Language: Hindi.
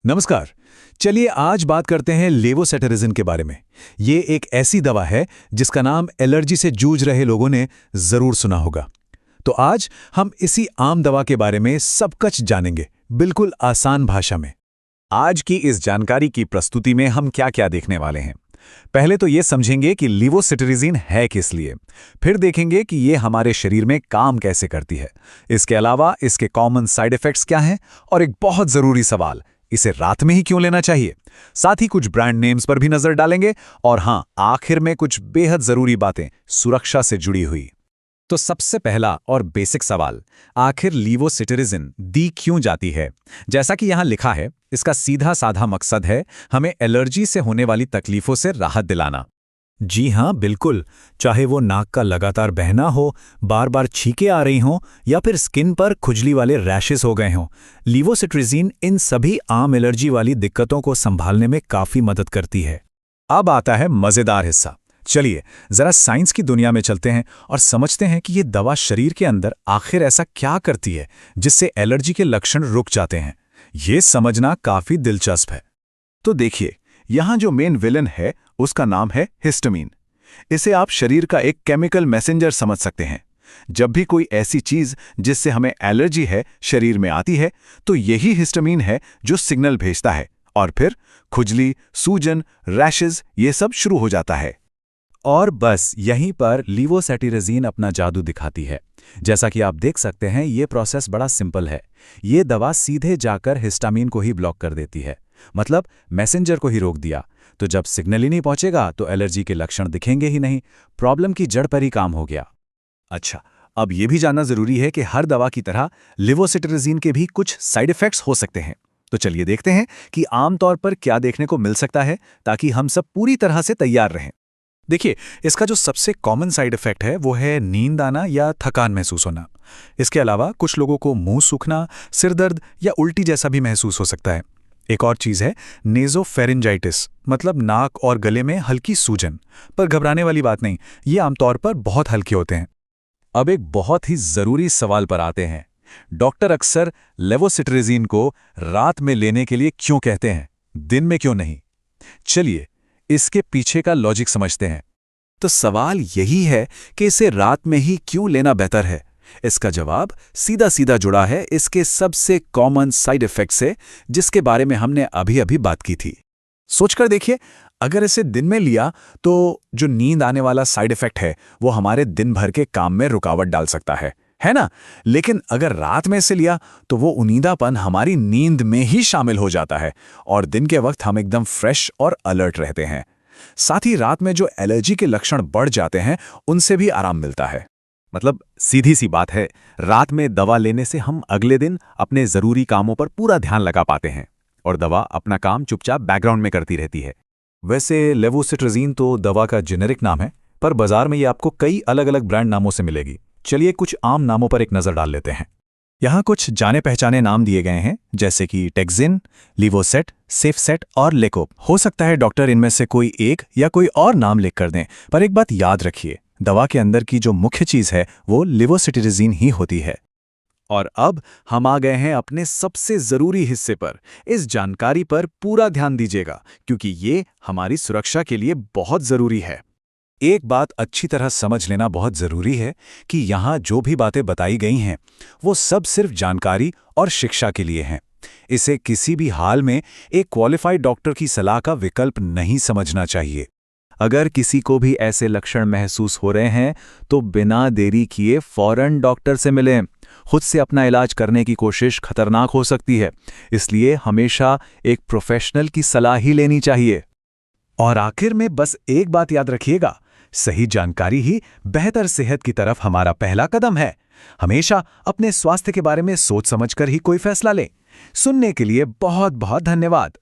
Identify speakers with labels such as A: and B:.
A: नमस्कार। चलिए आज बात करते हैं लेवोसेटरिजिन के बारे में। ये एक ऐसी दवा है जिसका नाम एलर्जी से जूझ रहे लोगों ने जरूर सुना होगा। तो आज हम इसी आम दवा के बारे में सब कुछ जानेंगे, बिल्कुल आसान भाषा में। आज की इस जानकारी की प्रस्तुति में हम क्या-क्या देखने वाले हैं। पहले तो ये समझेंगे कि लेवोसेटरिजिन है किस लिए, फिर देखेंगे कि ये हमारे शरीर में काम कैसे करती है। इसके अलावा इसके कॉमन साइड इफेक्ट्स क्या हैं और एक बहुत जरूरी सवाल, इसे रात में ही क्यों लेना चाहिए। साथ ही कुछ ब्रांड नेम्स पर भी नजर डालेंगे और हां, आखिर में कुछ बेहद जरूरी बातें सुरक्षा से जुड़ी हुई। तो सबसे पहला और बेसिक सवाल, आखिर लेवोसेटरिजिन दी क्यों जाती है। जैसा कि यहां लिखा है, इसका सीधा साधा मकसद है हमें एलर्जी से होने वाली तकलीफों से राहत दिलाना। जी हां, बिल्कुल। चाहे वो नाक का लगातार बहना हो, बार बार छींकें आ रही हों या फिर स्किन पर खुजली वाले रैशेस हो गए हों, लेवोसेटरिजिन इन सभी आम एलर्जी वाली दिक्कतों को संभालने में काफी मदद करती है। अब आता है मजेदार हिस्सा। चलिए जरा साइंस की दुनिया में चलते हैं और समझते हैं कि ये दवा शरीर के अंदर आखिर ऐसा क्या करती है जिससे एलर्जी के लक्षण रुक जाते हैं। ये समझना काफी दिलचस्प है। तो देखिए, यहां जो मेन विलन है उसका नाम है हिस्टामिन। इसे आप शरीर का एक केमिकल मैसेंजर समझ सकते हैं। जब भी कोई ऐसी चीज जिससे हमें एलर्जी है शरीर में आती है, तो यही हिस्टामिन है जो सिग्नल भेजता है और फिर खुजली, सूजन, रैशेज ये सब शुरू हो जाता है। और बस यहीं पर लेवोसेटरिजिन अपना जादू दिखाती है। जैसा कि आप देख सकते हैं, ये प्रोसेस बड़ा सिंपल है। ये दवा सीधे जाकर हिस्टामिन को ही ब्लॉक कर देती है, मतलब मैसेंजर को ही रोक दिया। तो जब सिग्नल ही नहीं पहुंचेगा तो एलर्जी के लक्षण दिखेंगे ही नहीं, प्रॉब्लम की जड़ पर ही काम हो गया। अच्छा, अब यह भी जानना जरूरी है कि हर दवा की तरह लेवोसेटरिजिन के भी कुछ साइड इफेक्ट्स हो सकते हैं। तो चलिए देखते हैं कि आमतौर पर क्या देखने को मिल सकता है, ताकि हम सब पूरी तरह से तैयार रहें। देखिए, इसका जो सबसे कॉमन साइड इफेक्ट है वो है नींद आना या थकान महसूस होना। इसके अलावा कुछ लोगों को मुंह सूखना, सिर दर्द या उल्टी जैसा भी महसूस हो सकता है। एक और चीज है नेज़ोफेरिंजाइटिस, मतलब नाक और गले में हल्की सूजन। पर घबराने वाली बात नहीं, ये आमतौर पर बहुत हल्के होते हैं। अब एक बहुत ही जरूरी सवाल पर आते हैं। डॉक्टर अक्सर लेवोसेटरिजिन को रात में लेने के लिए क्यों कहते हैं, दिन में क्यों नहीं। चलिए इसके पीछे का लॉजिक समझते हैं। तो सवाल यही है कि इसे रात में ही क्यों लेना बेहतर है। इसका जवाब सीधा सीधा जुड़ा है इसके सबसे कॉमन साइड इफेक्ट से, जिसके बारे में हमने अभी अभी बात की थी। सोचकर देखिए, अगर इसे दिन में लिया तो जो नींद आने वाला साइड इफेक्ट है वो हमारे दिन भर के काम में रुकावट डाल सकता है ना। लेकिन अगर रात में इसे लिया तो वो उनींदापन हमारी नींद में ही शामिल हो जाता है और दिन के वक्त हम एकदम फ्रेश और अलर्ट रहते हैं। साथ ही रात में जो एलर्जी के लक्षण बढ़ जाते हैं उनसे भी आराम मिलता है। मतलब सीधी सी बात है, रात में दवा लेने से हम अगले दिन अपने जरूरी कामों पर पूरा ध्यान लगा पाते हैं और दवा अपना काम चुपचाप बैकग्राउंड में करती रहती है। वैसे लेवोसेटरिजिन तो दवा का जेनेरिक नाम है, पर बाजार में ये आपको कई अलग अलग ब्रांड नामों से मिलेगी। चलिए कुछ आम नामों पर एक नजर डाल लेते हैं। यहाँ कुछ जाने पहचाने नाम दिए गए हैं, जैसे कि टेक्जिन, लेवोसेट, सेफसेट और लेकोप। हो सकता है डॉक्टर इनमें से कोई एक या कोई और नाम लिख कर दें, पर एक बात याद रखिए, दवा के अंदर की जो मुख्य चीज है वो लेवोसेटरिजिन ही होती है। और अब हम आ गए हैं अपने सबसे जरूरी हिस्से पर। इस जानकारी पर पूरा ध्यान दीजिएगा, क्योंकि ये हमारी सुरक्षा के लिए बहुत जरूरी है। एक बात अच्छी तरह समझ लेना बहुत जरूरी है कि यहाँ जो भी बातें बताई गई हैं वो सब सिर्फ जानकारी और शिक्षा के लिए हैं। इसे किसी भी हाल में एक क्वालिफाइड डॉक्टर की सलाह का विकल्प नहीं समझना चाहिए। अगर किसी को भी ऐसे लक्षण महसूस हो रहे हैं तो बिना देरी किए फौरन डॉक्टर से मिलें। खुद से अपना इलाज करने की कोशिश खतरनाक हो सकती है, इसलिए हमेशा एक प्रोफेशनल की सलाह ही लेनी चाहिए। और आखिर में बस एक बात याद रखिएगा, सही जानकारी ही बेहतर सेहत की तरफ हमारा पहला कदम है। हमेशा अपने स्वास्थ्य के बारे में सोच समझकर ही कोई फैसला लें। सुनने के लिए बहुत बहुत धन्यवाद।